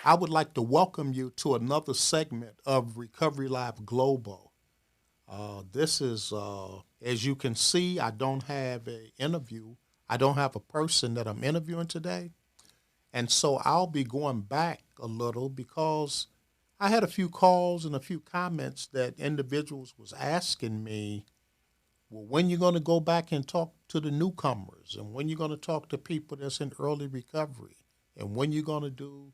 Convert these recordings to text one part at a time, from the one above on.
I would like to welcome you to another segment of Recovery Live Global. This is, as you can see, I don't have an interview. I don't have a person that I'm interviewing today. And so I'll be going back a little because I had a few calls and a few comments that individuals was asking me, well, when you going to go back and talk to the newcomers and when you going to talk to people that's in early recovery and when you going to do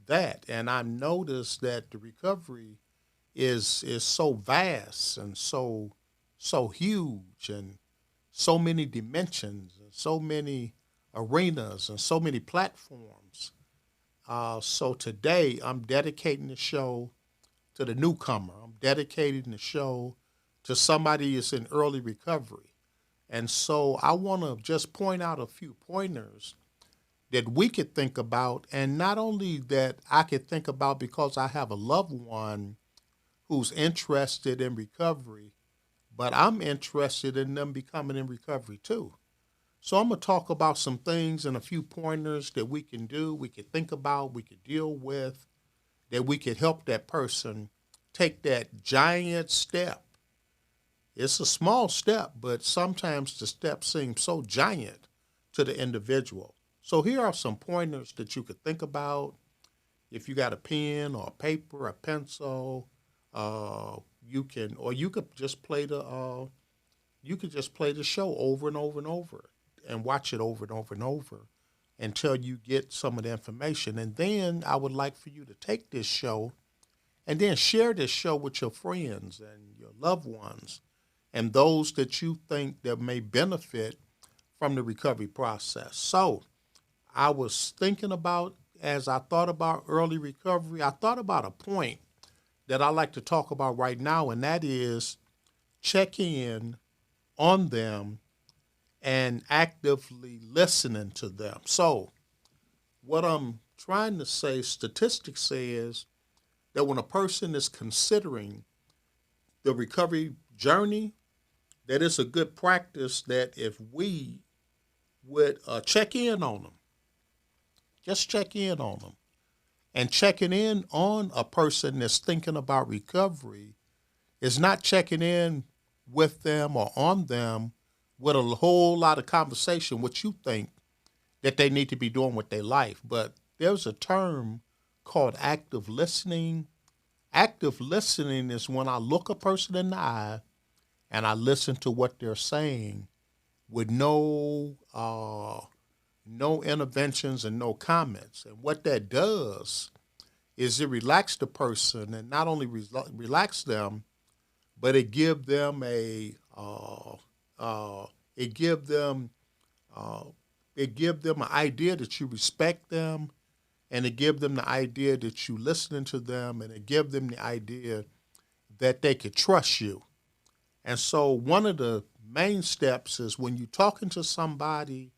that. And I noticed that the recovery is so vast and so huge and so many dimensions and so many arenas and so many platforms. So today I'm dedicating the show to the newcomer. I'm dedicating the show to somebody that's in early recovery. And so I want to just point out a few pointers that we could think about, and not only that I could think about because I have a loved one who's interested in recovery, but I'm interested in them becoming in recovery too. So I'm going to talk about some things and a few pointers that we can do, we could think about, we could deal with, that we could help that person take that giant step. It's a small step, but sometimes the step seems so giant to the individual. So here are some pointers that you could think about. If you got a pen or a paper, a pencil, you could just play the show over and over and over, and watch it over and over and over until you get some of the information. And then I would like for you to take this show and then share this show with your friends and your loved ones and those that you think that may benefit from the recovery process. So I was thinking about, as I thought about early recovery, I thought about a point that I like to talk about right now, and that is check in on them and actively listening to them. So, what I'm trying to say, statistics says that when a person is considering the recovery journey, that it's a good practice that if we would check in on them, just check in on them. And checking in on a person that's thinking about recovery is not checking in with them or on them with a whole lot of conversation, what you think that they need to be doing with their life. But there's a term called active listening. Active listening is when I look a person in the eye and I listen to what they're saying with no interventions and no comments. And what that does is it relax the person and not only relax them, but it give them it give them uh, it give them an idea that you respect them, and it give them the idea that you listening to them, and it give them the idea that they could trust you. And so one of the main steps is when you're talking to somebody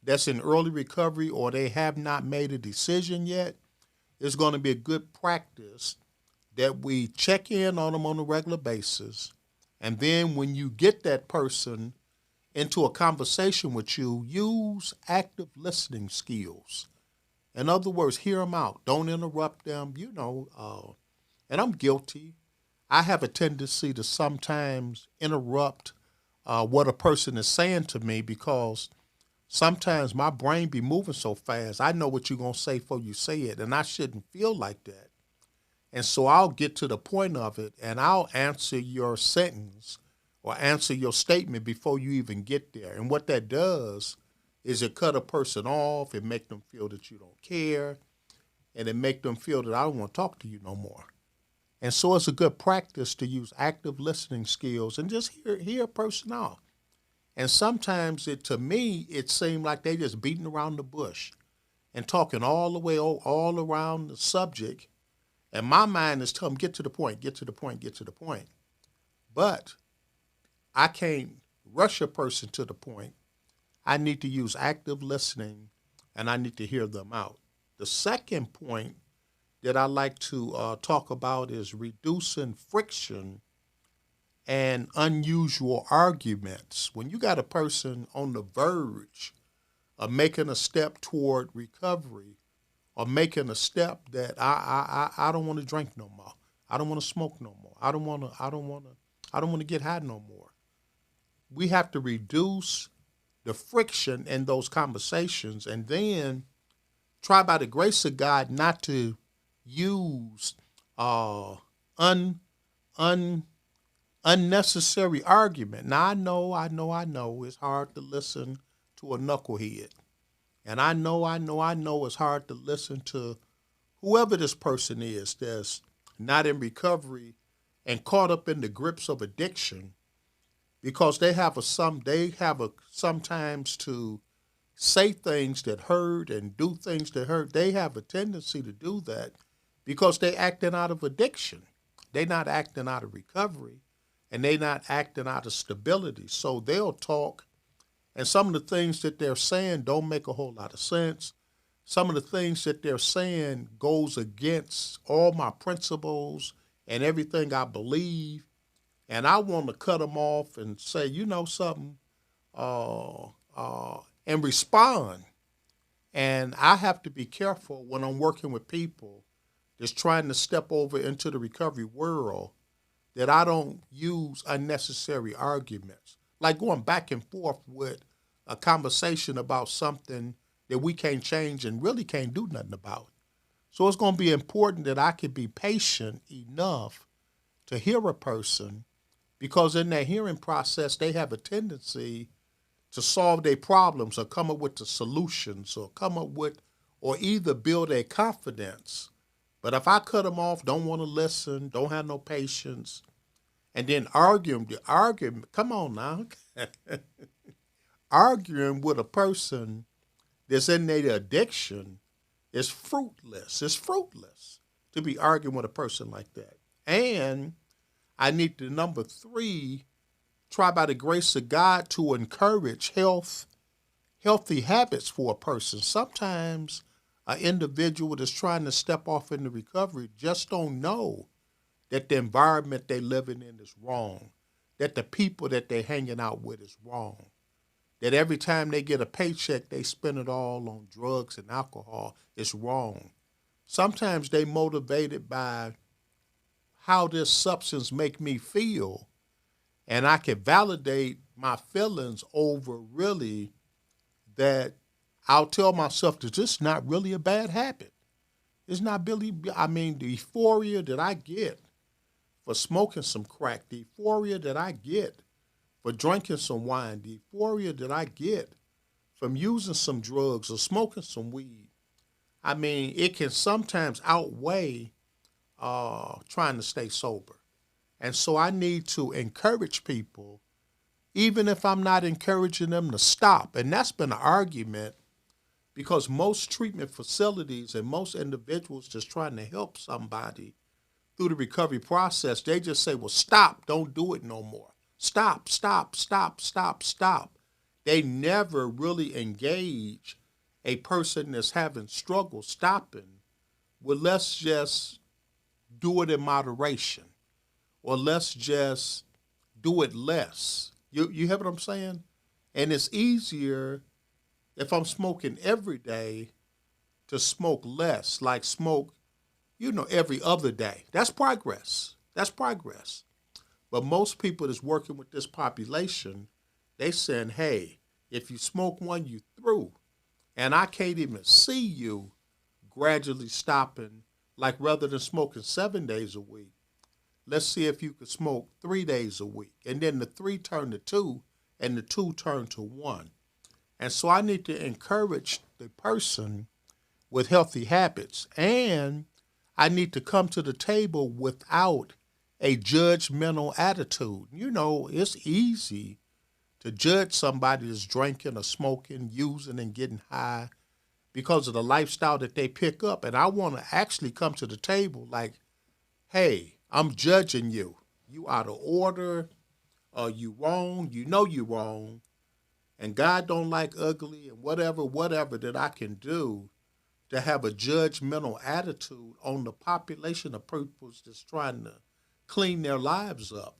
that's in early recovery or they have not made a decision yet, it's going to be a good practice that we check in on them on a regular basis. And then when you get that person into a conversation with you, use active listening skills. In other words, hear them out. Don't interrupt them. And I'm guilty. I have a tendency to sometimes interrupt what a person is saying to me because sometimes my brain be moving so fast. I know what you're going to say before you say it, and I shouldn't feel like that. And so I'll get to the point of it and I'll answer your sentence or answer your statement before you even get there. And what that does is it cut a person off, it make them feel that you don't care, and it make them feel that I don't want to talk to you no more. And so it's a good practice to use active listening skills and just hear a person out. And sometimes to me, it seemed like they just beating around the bush and talking all the way all around the subject. And my mind is telling them, get to the point, get to the point, get to the point. But I can't rush a person to the point. I need to use active listening and I need to hear them out. The second point that I like to talk about is reducing friction and unusual arguments. When you got a person on the verge of making a step toward recovery or making a step that I don't want to drink no more. I don't want to smoke no more. I don't want to get high no more. We have to reduce the friction in those conversations and then try by the grace of God not to use uh, un, un, unnecessary argument. Now I know it's hard to listen to a knucklehead. And I know it's hard to listen to whoever this person is that's not in recovery and caught up in the grips of addiction because they have a sometimes to say things that hurt and do things that hurt. They have a tendency to do that because they acting out of addiction. They not acting out of recovery and they not acting out of stability. So they'll talk and some of the things that they're saying don't make a whole lot of sense. Some of the things that they're saying goes against all my principles and everything I believe. And I want to cut them off and say, you know something, and respond. And I have to be careful when I'm working with people that's trying to step over into the recovery world that I don't use unnecessary arguments, like going back and forth with a conversation about something that we can't change and really can't do nothing about. So it's going to be important that I can be patient enough to hear a person because in that hearing process, they have a tendency to solve their problems or come up with the solutions or come up with or either build a confidence. But if I cut them off, don't want to listen, don't have no patience, and then arguing, come on now, arguing with a person that's in their addiction is fruitless. It's fruitless to be arguing with a person like that. And I need to, number three, try by the grace of God to encourage healthy habits for a person. Sometimes an individual that's trying to step off into recovery just don't know that the environment they're living in is wrong, that the people that they're hanging out with is wrong, that every time they get a paycheck, they spend it all on drugs and alcohol. It's wrong. Sometimes they motivated by how this substance make me feel, and I can validate my feelings over really that I'll tell myself that this is not really a bad habit. It's not really, I mean, the euphoria that I get for smoking some crack, the euphoria that I get for drinking some wine, the euphoria that I get from using some drugs or smoking some weed, I mean, it can sometimes outweigh trying to stay sober. And so I need to encourage people, even if I'm not encouraging them to stop. And that's been an argument because most treatment facilities and most individuals just trying to help somebody through the recovery process, they just say, well, stop, don't do it no more. Stop, stop, stop, stop, stop. They never really engage a person that's having struggle stopping. Well, let's just do it in moderation, or let's just do it less. You hear what I'm saying? And it's easier if I'm smoking every day to smoke less, like smoke, every other day. That's progress. That's progress. But most people that's working with this population, they saying, hey, if you smoke one, you through. And I can't even see you gradually stopping, like rather than smoking 7 days a week, let's see if you could smoke 3 days a week. And then the 3 turn to 2, and the 2 turn to 1. And so I need to encourage the person with healthy habits. And I need to come to the table without a judgmental attitude. It's easy to judge somebody that's drinking or smoking, using and getting high because of the lifestyle that they pick up. And I want to actually come to the table like, hey, I'm judging you. You out of order, you wrong, you wrong, and God don't like ugly and whatever that I can do to have a judgmental attitude on the population of people that's trying to clean their lives up.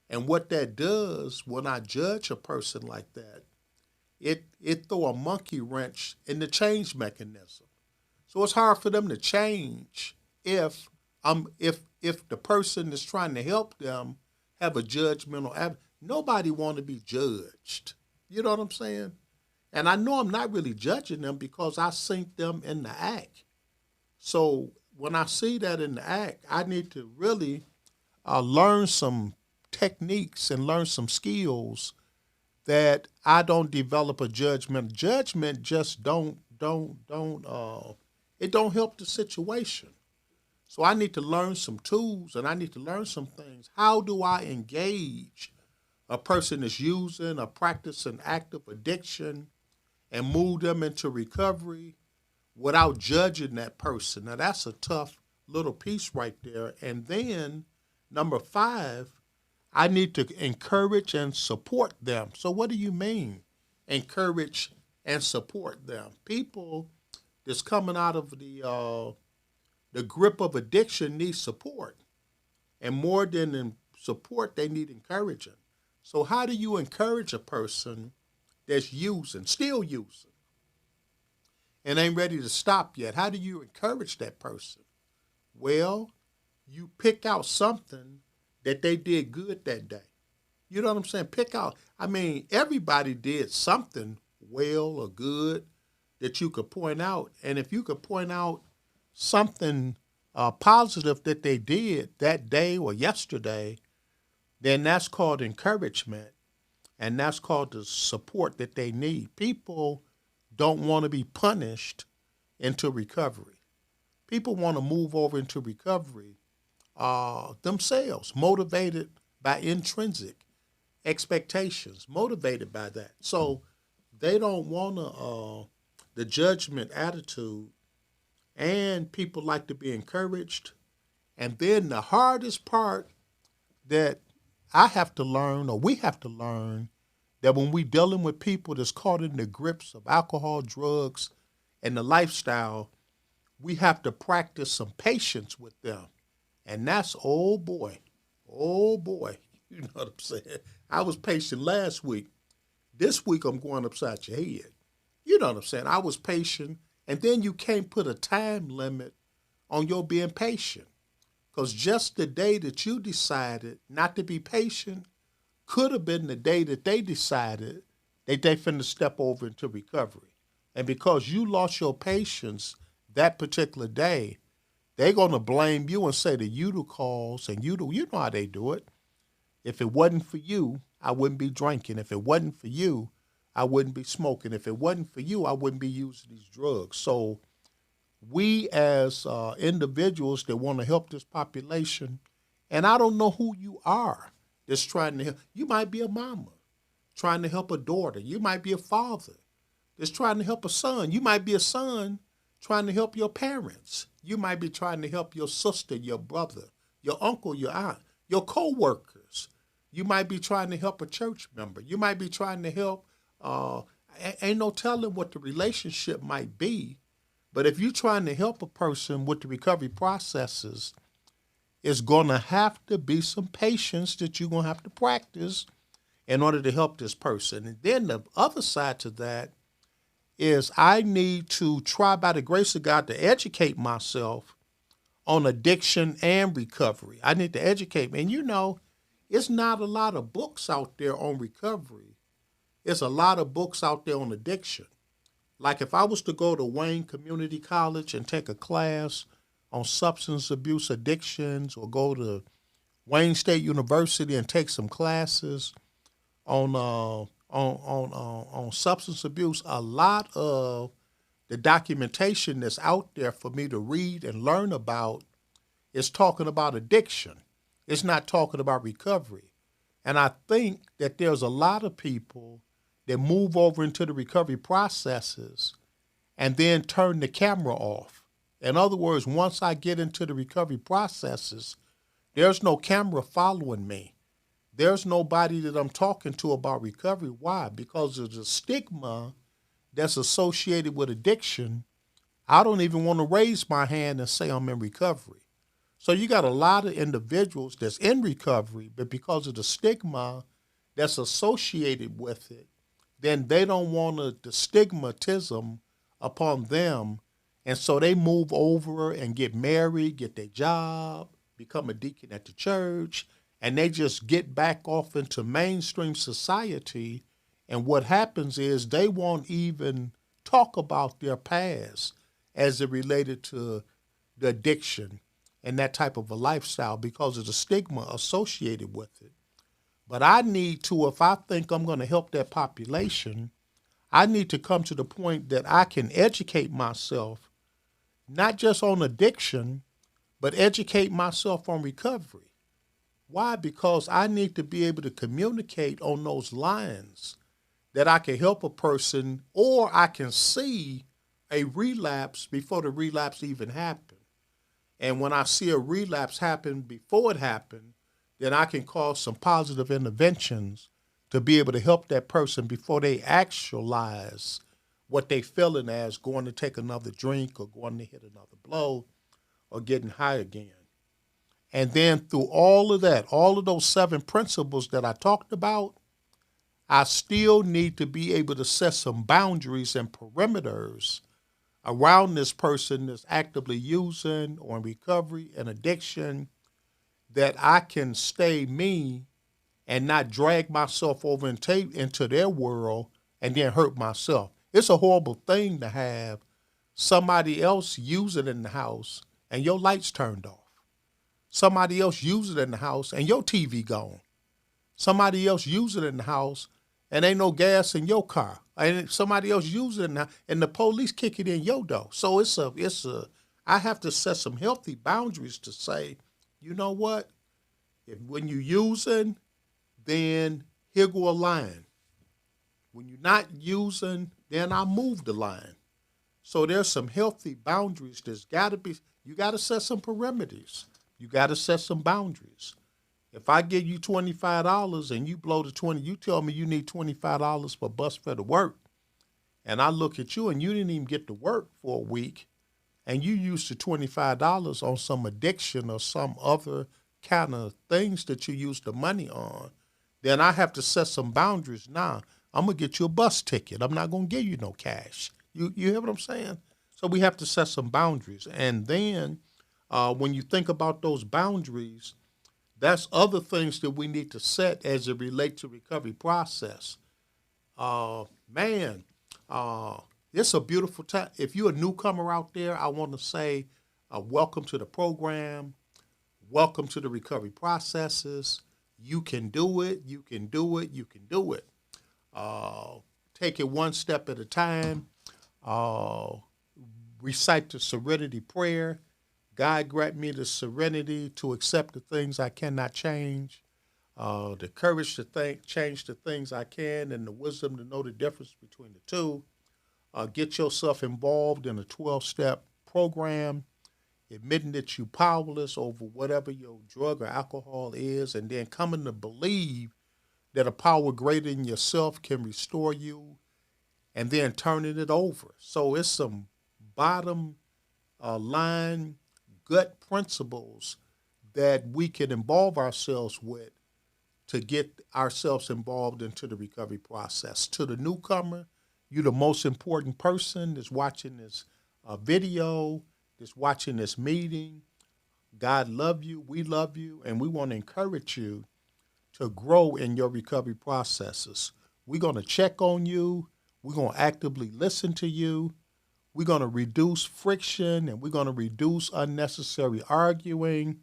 And what that does when I judge a person like that, it throw a monkey wrench in the change mechanism. So it's hard for them to change if if the person that's trying to help them have a judgmental attitude. Nobody want to be judged. You know what I'm saying? And I know I'm not really judging them because I seen them in the act. So when I see that in the act, I need to really learn some techniques and learn some skills that I don't develop a judgment. Judgment just don't it don't help the situation. So I need to learn some tools and I need to learn some things. How do I engage a person that's using or practicing active addiction and move them into recovery without judging that person? Now that's a tough little piece right there. And then number 5, I need to encourage and support them. So what do you mean? Encourage and support them. People that's coming out of the grip of addiction need support. And more than support, they need encouraging. So how do you encourage a person that's using, still using, and ain't ready to stop yet? How do you encourage that person? Well, you pick out something that they did good that day. You know what I'm saying? Pick out. I mean, everybody did something well or good that you could point out. And if you could point out something positive that they did that day or yesterday, then that's called encouragement. And that's called the support that they need. People don't want to be punished into recovery. People want to move over into recovery themselves, motivated by intrinsic expectations, motivated by that. So they don't want the judgment attitude, and people like to be encouraged. And then the hardest part that I have to learn, or we have to learn, that when we're dealing with people that's caught in the grips of alcohol, drugs, and the lifestyle, we have to practice some patience with them. And that's, oh boy, you know what I'm saying? I was patient last week. This week I'm going upside your head. You know what I'm saying? I was patient, and then you can't put a time limit on your being patient. Because just the day that you decided not to be patient could have been the day that they decided that they finna step over into recovery. And because you lost your patience that particular day, they're going to blame you and say that you the cause, and you know how they do it. If it wasn't for you, I wouldn't be drinking. If it wasn't for you, I wouldn't be smoking. If it wasn't for you, I wouldn't be using these drugs. So we as individuals that want to help this population, and I don't know who you are that's trying to help. You might be a mama trying to help a daughter. You might be a father that's trying to help a son. You might be a son trying to help your parents. You might be trying to help your sister, your brother, your uncle, your aunt, your co-workers. You might be trying to help a church member. You might be trying to help, ain't no telling what the relationship might be. But if you're trying to help a person with the recovery processes, it's going to have to be some patience that you're going to have to practice in order to help this person. And then the other side to that is I need to try by the grace of God to educate myself on addiction and recovery. I need to educate me. And you know, it's not a lot of books out there on recovery. It's a lot of books out there on addiction. Like if I was to go to Wayne Community College and take a class on substance abuse addictions, or go to Wayne State University and take some classes on substance abuse, a lot of the documentation that's out there for me to read and learn about is talking about addiction. It's not talking about recovery. And I think that there's a lot of people that move over into the recovery processes and then turn the camera off. In other words, once I get into the recovery processes, there's no camera following me. There's nobody that I'm talking to about recovery. Why? Because of the stigma that's associated with addiction. I don't even want to raise my hand and say I'm in recovery. So you got a lot of individuals that's in recovery, but because of the stigma that's associated with it, then they don't want the stigmatism upon them And so they move over and get married, get their job, become a deacon at the church, and they just get back off into mainstream society. And what happens is they won't even talk about their past as it related to the addiction and that type of a lifestyle because of the stigma associated with it. But I need to, if I think I'm going to help that population, I need to come to the point that I can educate myself, not just on addiction, but educate myself on recovery. Why? Because I need to be able to communicate on those lines that I can help a person or I can see a relapse before the relapse even happened. And when I see a relapse happen before it happened, then I can cause some positive interventions to be able to help that person before they actualize what they feeling as going to take another drink or going to hit another blow or getting high again. And then through all of that, all of those 7 principles that I talked about, I still need to be able to set some boundaries and perimeters around this person that's actively using or in recovery and addiction, that I can stay me and not drag myself over into their world and then hurt myself. It's a horrible thing to have somebody else use it in the house and your lights turned off. Somebody else use it in the house and your TV gone. Somebody else use it in the house and ain't no gas in your car. And somebody else use it in the house and the police kick it in your door. So I have to set some healthy boundaries to say, you know what? When you using, then here go a line. When you're not using, then I move the line. So there's some healthy boundaries. You got to set some perimeters. You got to set some boundaries. If I give you $25 and you blow the 20, you tell me you need $25 for bus fare to work, and I look at you and you didn't even get to work for a week, and you used the $25 on some addiction or some other kind of things that you use the money on, then I have to set some boundaries now. I'm going to get you a bus ticket. I'm not going to give you no cash. You hear what I'm saying? So we have to set some boundaries. And then when you think about those boundaries, that's other things that we need to set as it relates to recovery process. Man, it's a beautiful time. If you're a newcomer out there, I want to say welcome to the program. Welcome to the recovery processes. You can do it. You can do it. You can do it. Take it one step at a time. Recite the serenity prayer. God grant me the serenity to accept the things I cannot change, the courage to change the things I can, and the wisdom to know the difference between the two. Get yourself involved in a 12-step program, admitting that you're powerless over whatever your drug or alcohol is, and then coming to believe that a power greater than yourself can restore you, and then turning it over. So it's some bottom line gut principles that we can involve ourselves with to get ourselves involved into the recovery process. To the newcomer, you're the most important person that's watching this video, that's watching this meeting. God love you, we love you, and we want to encourage you to grow in your recovery processes. We're going to check on you. We're going to actively listen to you. We're going to reduce friction, and we're going to reduce unnecessary arguing.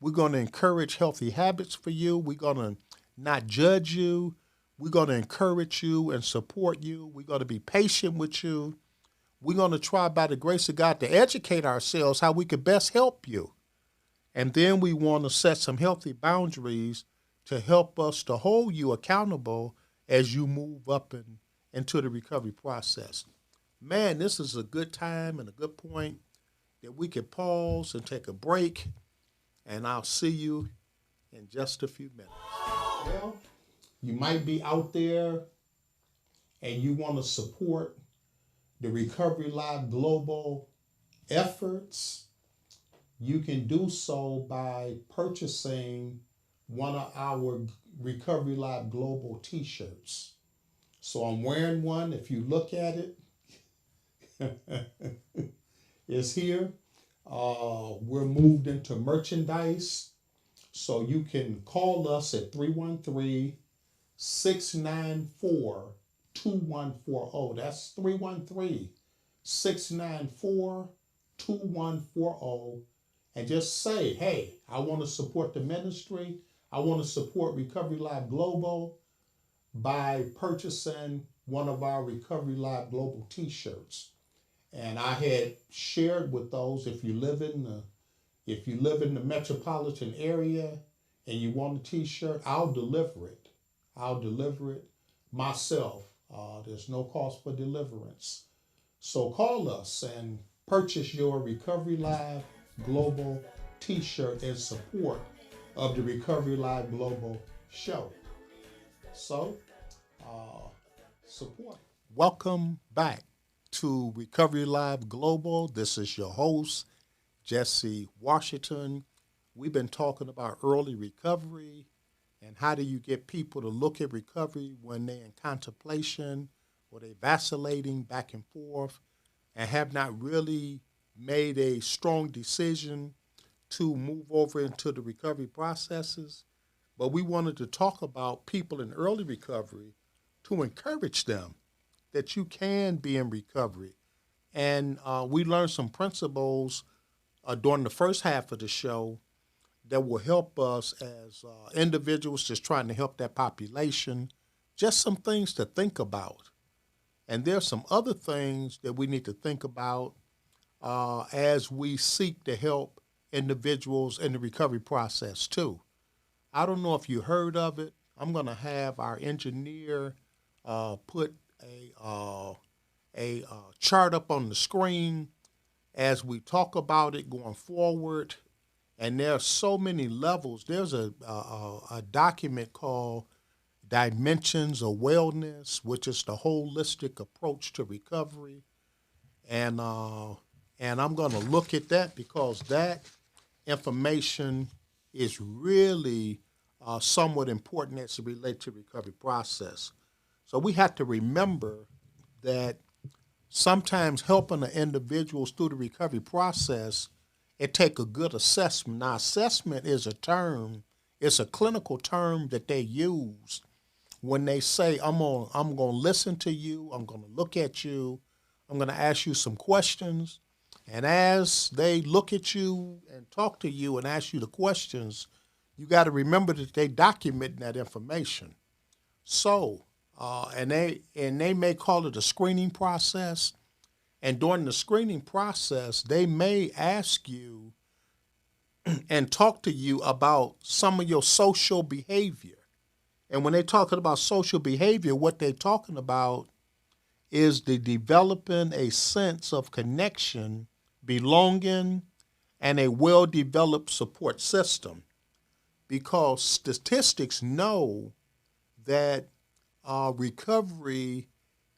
We're going to encourage healthy habits for you. We're going to not judge you. We're going to encourage you and support you. We're going to be patient with you. We're going to try, by the grace of God, to educate ourselves how we could best help you. And then we want to set some healthy boundaries to help us to hold you accountable as you move up into the recovery process. Man, this is a good time and a good point that we can pause and take a break, and I'll see you in just a few minutes. Well, you might be out there and you want to support the Recovery Live Global efforts. You can do so by purchasing one of our Recovery Live Global t-shirts. So I'm wearing one. If you look at it, is here. We're moved into merchandise. So you can call us at 313-694-2140. That's 313-694-2140. And just say, hey, I want to support the ministry. I want to support Recovery Live Global by purchasing one of our Recovery Live Global t-shirts. And I had shared with those, if you live in the metropolitan area and you want a t-shirt, I'll deliver it. I'll deliver it myself. There's no cost for deliverance. So call us and purchase your Recovery Live Global t-shirt in support of the Recovery Live Global show. So, support. Welcome back to Recovery Live Global. This is your host, Jesse Washington. We've been talking about early recovery and how do you get people to look at recovery when they're in contemplation or they're vacillating back and forth and have not really made a strong decision to move over into the recovery processes. But we wanted to talk about people in early recovery to encourage them that you can be in recovery. And we learned some principles during the first half of the show that will help us as individuals just trying to help that population, just some things to think about. And there's some other things that we need to think about as we seek to help individuals in the recovery process too. I don't know if you heard of it. I'm going to have our engineer put a chart up on the screen as we talk about it going forward. And there are so many levels. There's a document called Dimensions of Wellness, which is the holistic approach to recovery. And I'm going to look at that because that information is really somewhat important as it relates to the recovery process. So we have to remember that sometimes helping the individuals through the recovery process, it takes a good assessment. Now, assessment is a term, it's a clinical term that they use when they say, I'm gonna listen to you, I'm gonna look at you, I'm gonna ask you some questions. And as they look at you and talk to you and ask you the questions, you got to remember that they document that information. So, and they may call it a screening process. And during the screening process, they may ask you and talk to you about some of your social behavior. And when they're talking about social behavior, what they're talking about is the developing a sense of connection, belonging, and a well-developed support system. Because statistics know that recovery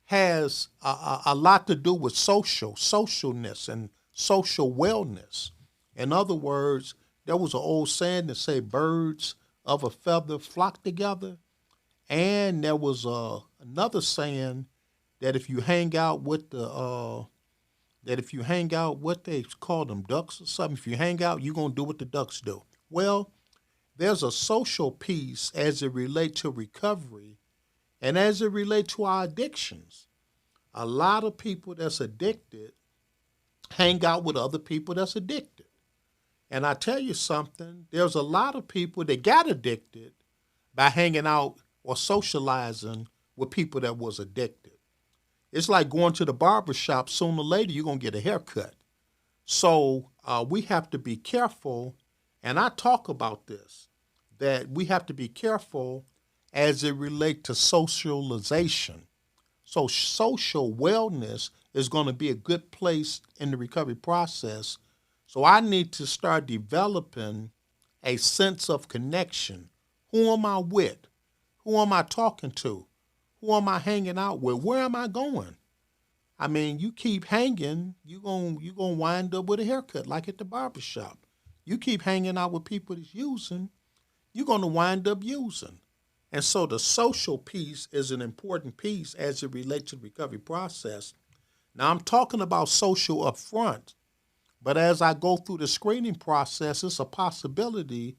has a lot to do with socialness, and social wellness. In other words, there was an old saying that say birds of a feather flock together. And there was another saying that if you hang out with what they call them ducks or something, if you hang out, you're going to do what the ducks do. Well, there's a social piece as it relates to recovery and as it relates to our addictions. A lot of people that's addicted hang out with other people that's addicted. And I tell you something, there's a lot of people that got addicted by hanging out or socializing with people that was addicted. It's like going to the barber shop. Sooner or later, you're going to get a haircut. So we have to be careful, and I talk about this, that we have to be careful as it relates to socialization. So social wellness is going to be a good place in the recovery process. So I need to start developing a sense of connection. Who am I with? Who am I talking to? Who am I hanging out with? Where am I going? I mean, you keep hanging, you're gonna wind up with a haircut like at the barber shop. You keep hanging out with people that's using, you're going to wind up using. And so the social piece is an important piece as it relates to the recovery process. Now, I'm talking about social up front, But as I go through the screening process, it's a possibility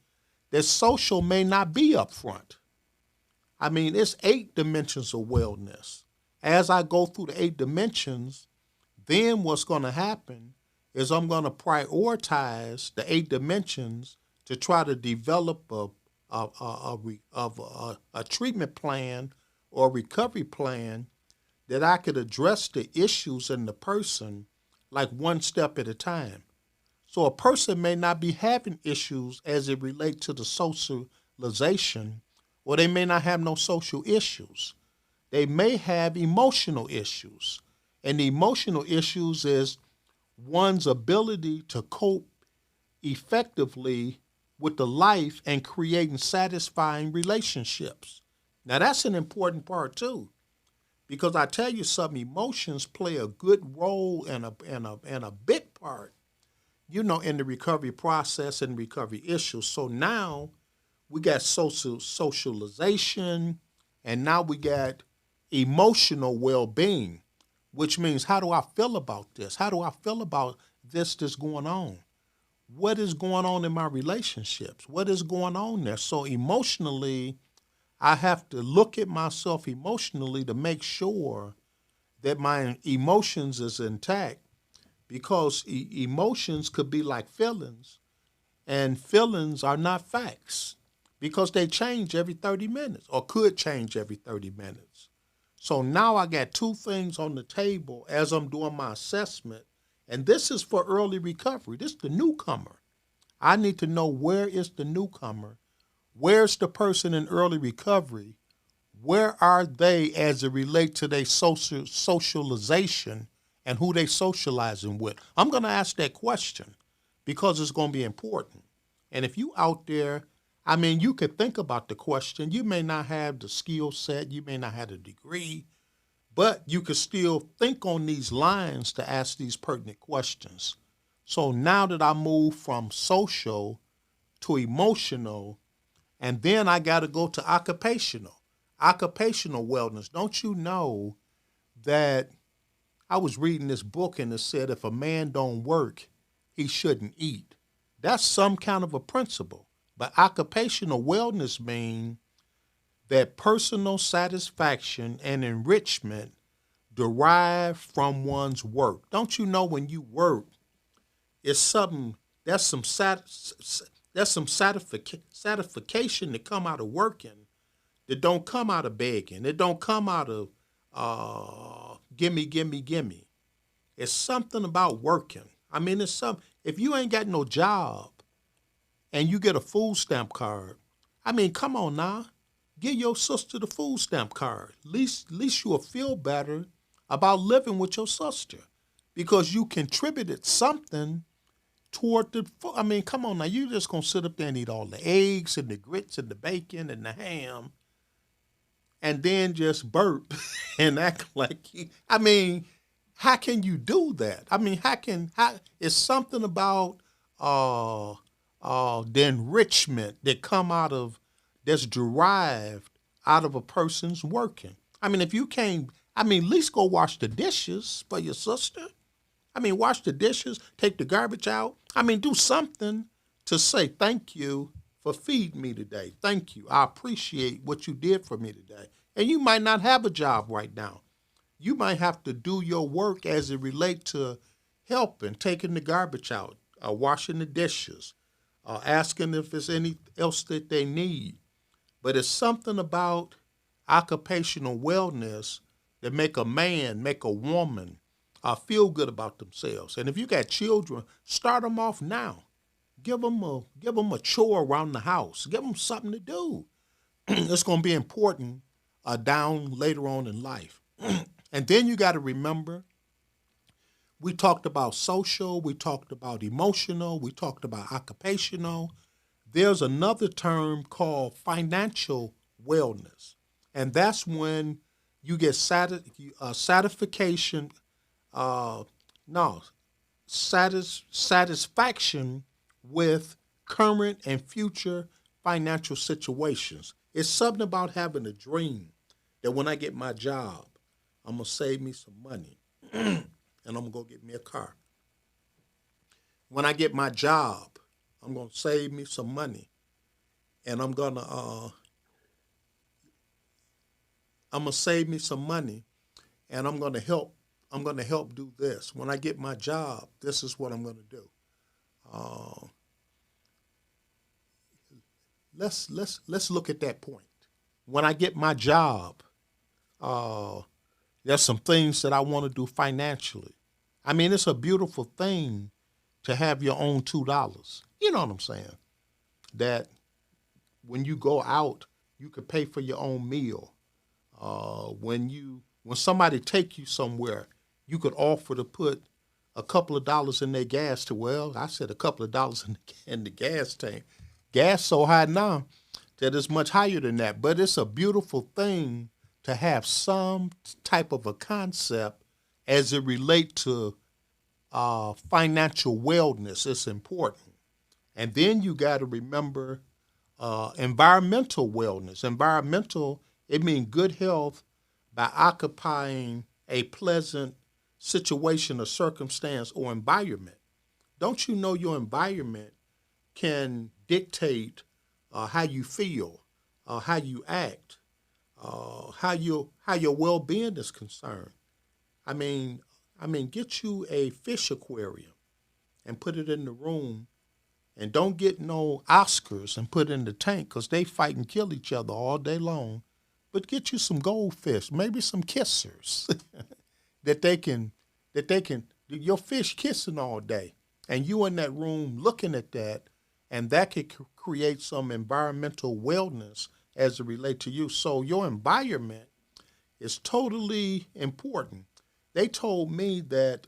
that social may not be up front. I mean, it's 8 dimensions of wellness. As I go through the 8 dimensions, then what's going to happen is I'm going to prioritize the 8 dimensions to try to develop a treatment plan or recovery plan that I could address the issues in the person like one step at a time. So a person may not be having issues as it relates to the socialization, or they may not have no social issues. They may have emotional issues. And the emotional issues is one's ability to cope effectively with the life and creating satisfying relationships. Now that's an important part too, because I tell you something, emotions play a good role and a big part, in the recovery process and recovery issues. So now we got socialization, and now we got emotional well-being, which means how do I feel about this? How do I feel about this that's going on? What is going on in my relationships? What is going on there? So emotionally, I have to look at myself emotionally to make sure that my emotions is intact, because emotions could be like feelings, and feelings are not facts because they change every 30 minutes or could change every 30 minutes. So now I got two things on the table as I'm doing my assessment, and this is for early recovery. This is the newcomer. I need to know, where is the newcomer? Where's the person in early recovery? Where are they as it relates to their socialization and who they socializing with? I'm going to ask that question because it's going to be important. And if you out there, I mean, you could think about the question. You may not have the skill set, you may not have the degree, but you could still think on these lines to ask these pertinent questions. So now that I move from social to emotional, and then I got to go to occupational wellness. Don't you know that I was reading this book and it said if a man don't work, he shouldn't eat. That's some kind of a principle. But occupational wellness means that personal satisfaction and enrichment derive from one's work. Don't you know when you work, it's something that's some satisfaction that come out of working that don't come out of begging. It don't come out of gimme, gimme, gimme. It's something about working. I mean, if you ain't got no job and you get a food stamp card, I mean, come on now. Give your sister the food stamp card. At least you'll feel better about living with your sister because you contributed something toward the food. I mean, come on now. You just going to sit up there and eat all the eggs and the grits and the bacon and the ham and then just burp and act like you, I mean, how can you do that? I mean, it's something about the enrichment that's derived out of a person's working. I mean, if you can't, I mean, at least go wash the dishes for your sister. I mean, wash the dishes, take the garbage out. I mean, do something to say thank you for feeding me today. Thank you. I appreciate what you did for me today. And you might not have a job right now. You might have to do your work as it relates to helping, taking the garbage out, washing the dishes, asking if there's anything else that they need. But it's something about occupational wellness that make a man, make a woman feel good about themselves. And if you got children, start them off now. Give them a chore around the house. Give them something to do. It's going to be important down later on in life. And then you got to remember, we talked about social, we talked about emotional, we talked about occupational. There's another term called financial wellness. And that's when you get satisfaction with current and future financial situations. It's something about having a dream that when I get my job, I'm going to save me some money and I'm going to go get me a car. when I get my job, I'm going to save me some money, and I'm gonna save me some money, and I'm going to help do this. When I get my job, this is what I'm going to do. Uh, let's look at that point. When I get my job, uh, there's some things that I want to do financially. I mean, it's a beautiful thing to have your own $2. You know what I'm saying? That when you go out, you could pay for your own meal. When somebody take you somewhere, you could offer to put a couple of dollars in their gas to, well, I said a couple of dollars in the gas tank. Gas so high now that it's much higher than that. But it's a beautiful thing to have some type of a concept as it relates to financial wellness. It's important. And then you got to remember environmental wellness. Environmental, it means good health by occupying a pleasant situation or circumstance or environment. Don't you know your environment can dictate how you feel, how you act, how your well-being is concerned? I mean, get you a fish aquarium and put it in the room, and don't get no Oscars and put it in the tank because they fight and kill each other all day long. But get you some goldfish, maybe some kissers that they can your fish kissing all day, and you in that room looking at that, and that could create some environmental wellness as it relates to you. So your environment is totally important. They told me that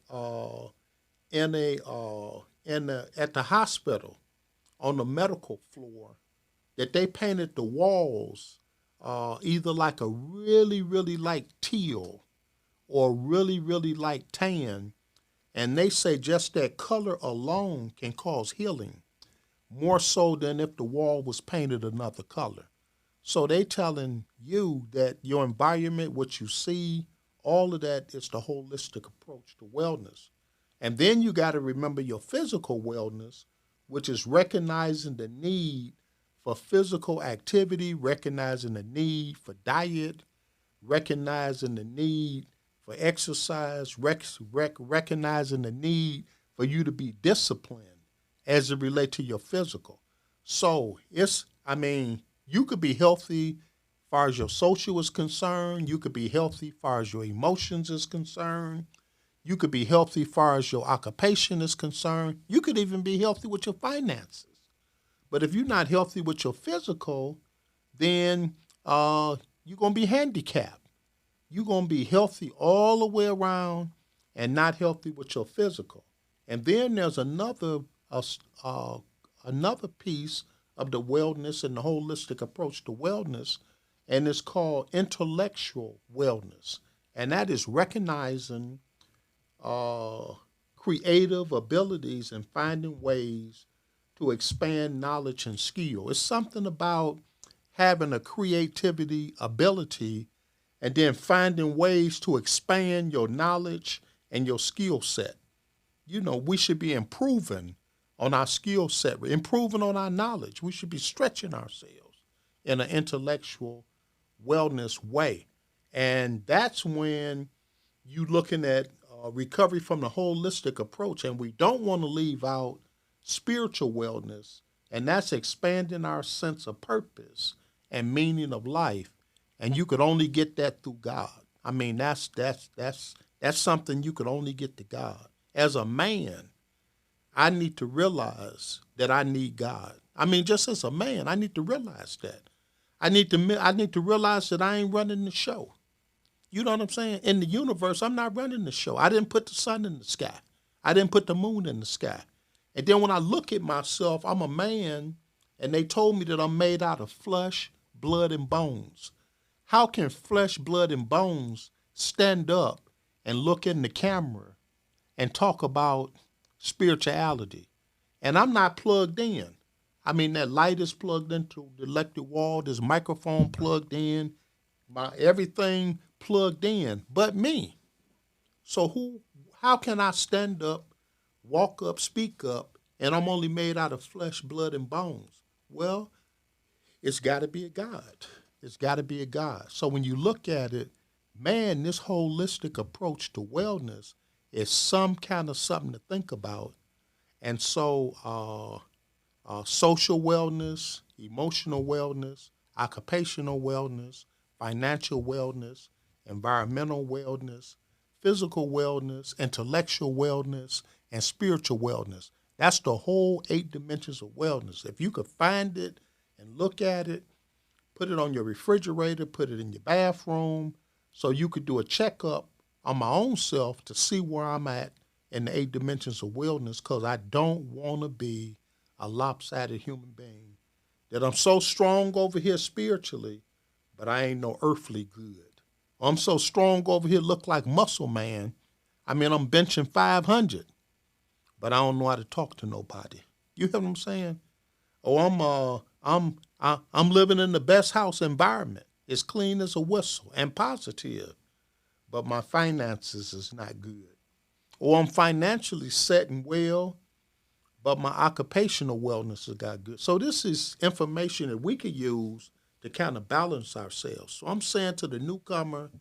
at the hospital on the medical floor that they painted the walls either like a really, really light teal or really, really light tan. And they say just that color alone can cause healing, more so than if the wall was painted another color. So they telling you that your environment, what you see, all of that is the holistic approach to wellness. And then you got to remember your physical wellness, which is recognizing the need for physical activity, recognizing the need for diet, recognizing the need for exercise, recognizing the need for you to be disciplined as it relates to your physical. So you could be healthy as far as your social is concerned. You could be healthy as far as your emotions is concerned. You could be healthy as far as your occupation is concerned. You could even be healthy with your finances. But if you're not healthy with your physical, then you're going to be handicapped. You're going to be healthy all the way around and not healthy with your physical. And then there's another piece of the wellness and the holistic approach to wellness, and it's called intellectual wellness. And that is recognizing creative abilities and finding ways to expand knowledge and skill. It's something about having a creativity ability and then finding ways to expand your knowledge and your skill set. You know, we should be improving on our skill set, improving on our knowledge. We should be stretching ourselves in an intellectual wellness way. And that's when you're looking at recovery from the holistic approach. And we don't want to leave out spiritual wellness, and that's expanding our sense of purpose and meaning of life. And you could only get that through God. I mean, that's something you could only get to God. As a man, I need to realize that I need God. I mean, just as a man, I need to realize that. I need to realize that I ain't running the show. You know what I'm saying? In the universe, I'm not running the show. I didn't put the sun in the sky. I didn't put the moon in the sky. And then when I look at myself, I'm a man, and they told me that I'm made out of flesh, blood, and bones. How can flesh, blood, and bones stand up and look in the camera and talk about spirituality? And I'm not plugged in. I mean, that light is plugged into the electric wall, this microphone plugged in, my everything plugged in, but me. So how can I stand up, walk up, speak up, and I'm only made out of flesh, blood, and bones. Well, it's got to be a God. It's got to be a God. So when you look at it, man, this holistic approach to wellness is some kind of something to think about. And so social wellness, emotional wellness, occupational wellness, financial wellness, environmental wellness, physical wellness, intellectual wellness, and spiritual wellness. That's the whole 8 dimensions of wellness. If you could find it and look at it, put it on your refrigerator, put it in your bathroom, so you could do a checkup on my own self to see where I'm at in the 8 dimensions of wellness, because I don't want to be a lopsided human being. That I'm so strong over here spiritually, but I ain't no earthly good. I'm so strong over here, look like Muscle Man. I mean, I'm benching 500, but I don't know how to talk to nobody. You hear what I'm saying? Oh, I'm living in the best house environment. It's clean as a whistle and positive, but my finances is not good. Or I'm financially set and well, but my occupational wellness has got good. So this is information that we could use to kind of balance ourselves. So I'm saying to the newcomer,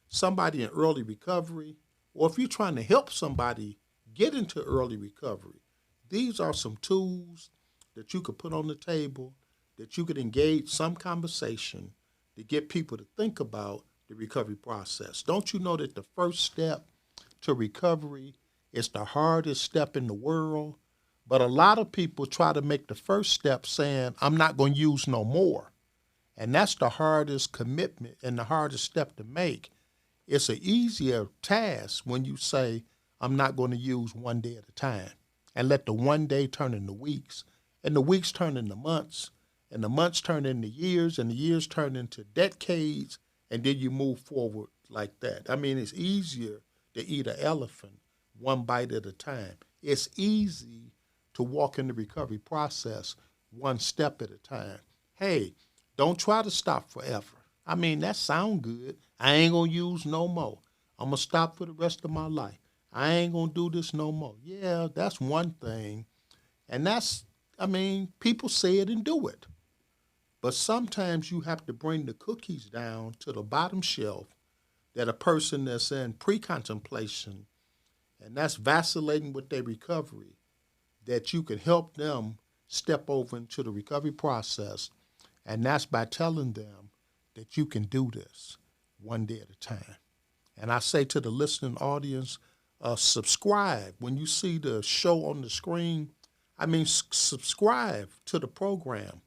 somebody in early recovery, or if you're trying to help somebody get into early recovery, these are some tools that you could put on the table, that you could engage some conversation to get people to think about the recovery process. Don't you know that the first step to recovery is the hardest step in the world? But a lot of people try to make the first step saying, I'm not going to use no more. And that's the hardest commitment and the hardest step to make. It's an easier task when you say, I'm not going to use one day at a time, and let the one day turn into weeks, and the weeks turn into months, and the months turn into years, and the years turn into decades, and then you move forward like that. I mean, it's easier to eat an elephant one bite at a time. It's easy to walk in the recovery process one step at a time. Hey, don't try to stop forever. I mean, that sound good. I ain't going to use no more. I'm going to stop for the rest of my life. I ain't going to do this no more. Yeah, that's one thing. And that's, I mean, people say it and do it. But sometimes you have to bring the cookies down to the bottom shelf, that a person that's in pre-contemplation and that's vacillating with their recovery, that you can help them step over into the recovery process. And that's by telling them that you can do this one day at a time. And I say to the listening audience, subscribe. When you see the show on the screen, I mean, subscribe to the program,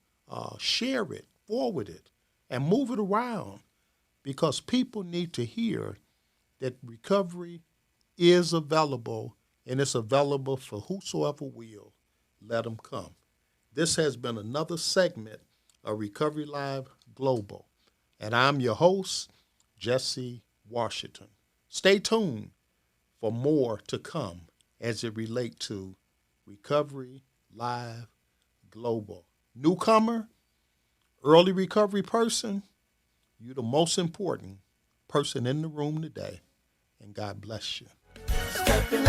share it, forward it, and move it around, because people need to hear that recovery is available, and it's available for whosoever will. Let them come. This has been another segment of Recovery Live Global, and I'm your host, Jesse Washington. Stay tuned for more to come as it relates to Recovery Live Global. Newcomer, early recovery person, you're the most important person in the room today, and God bless you. Stepping